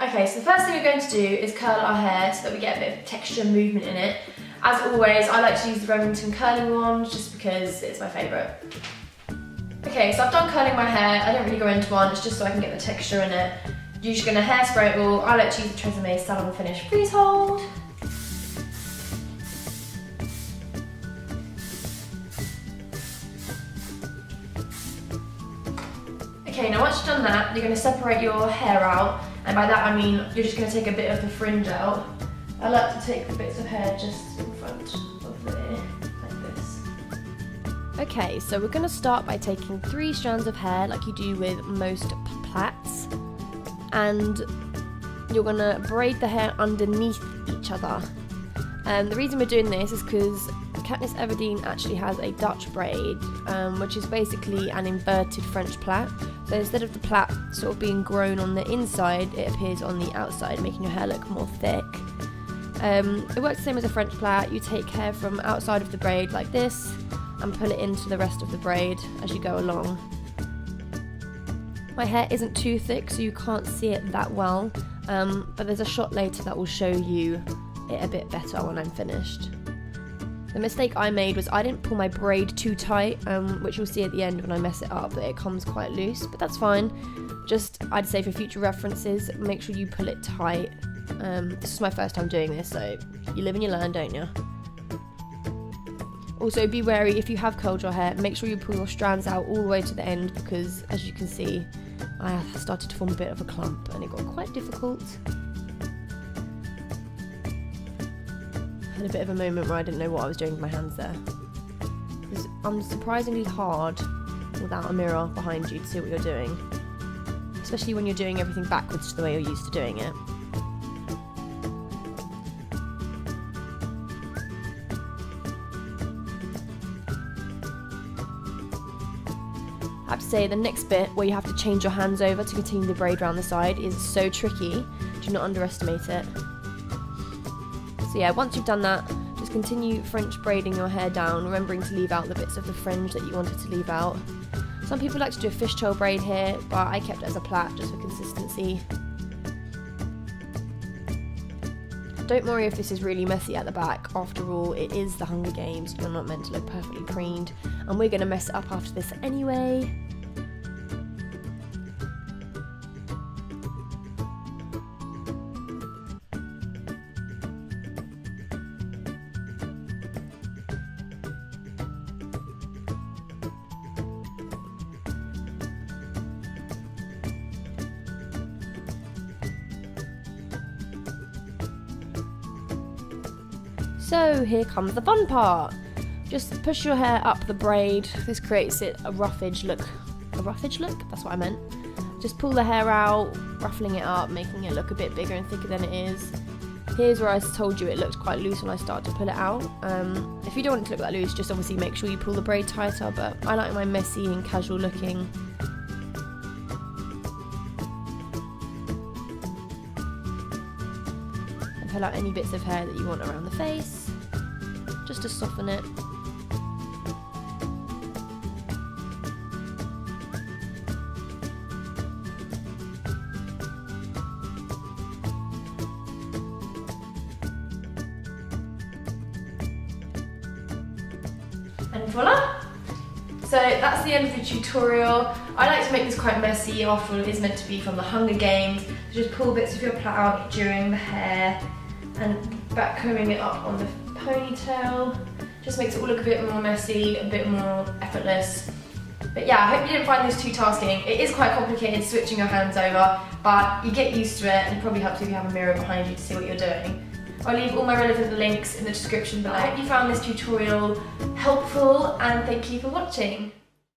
Okay, so the first thing we're going to do is curl our hair so that we get a bit of texture and movement in it. As always, I like to use the Remington curling wand just because it's my favourite. Okay, so I've done curling my hair. I don't really go into one, it's just so I can get the texture in it. You're just going to hairspray it all. I like to use the Tresemme Salon Finish Freeze Hold. Okay, now once you've done that, you're going to separate your hair out, and by that I mean you're just going to take a bit of the fringe out. I like to take the bits of hair just in front of the ear, like this. Okay, so we're going to start by taking 3 strands of hair like you do with most plaits, and you're going to braid the hair underneath each other. The reason we're doing this is because Katniss Everdeen actually has a Dutch braid, which is basically an inverted French plait. So instead of the plait sort of being grown on the inside, it appears on the outside, making your hair look more thick. It works the same as a French plait. You take hair from outside of the braid like this and pull it into the rest of the braid as you go along. My hair isn't too thick, so you can't see it that well, but there's a shot later that will show you it a bit better when I'm finished. The mistake I made was I didn't pull my braid too tight, which you'll see at the end when I mess it up that it comes quite loose, but that's fine. Just, I'd say for future references, make sure you pull it tight. This is my first time doing this, so you live and you learn, don't you? Also, be wary if you have curled your hair, make sure you pull your strands out all the way to the end, because as you can see, I started to form a bit of a clump and it got quite difficult. I had a bit of a moment where I didn't know what I was doing with my hands there. It's surprisingly hard without a mirror behind you to see what you're doing, especially when you're doing everything backwards to the way you're used to doing it. I have to say the next bit where you have to change your hands over to continue the braid around the side is so tricky. Do not underestimate it. So yeah, once you've done that, just continue French braiding your hair down, remembering to leave out the bits of the fringe that you wanted to leave out. Some people like to do a fishtail braid here, but I kept it as a plait just for consistency. Don't worry if this is really messy at the back. After all, it is the Hunger Games. You're not meant to look perfectly preened, and we're going to mess it up after this anyway. So here comes the fun part. Just push your hair up the braid. This creates it a roughage look. A roughage look? That's what I meant. Just pull the hair out, ruffling it up, making it look a bit bigger and thicker than it is. Here's where I told you it looked quite loose when I started to pull it out. If you don't want it to look that loose, just obviously make sure you pull the braid tighter, but I like mine messy and casual looking. Pull out any bits of hair that you want around the face, just to soften it. And voila! So that's the end of the tutorial. I like to make this quite messy, after all it is meant to be from the Hunger Games. So just pull bits of your plait out during the hair and back combing it up on the ponytail. Just makes it all look a bit more messy, a bit more effortless. But yeah, I hope you didn't find this too tasking. It is quite complicated switching your hands over, but you get used to it, and it probably helps if you have a mirror behind you to see what you're doing. I'll leave all my relevant links in the description below. I hope you found this tutorial helpful, and thank you for watching.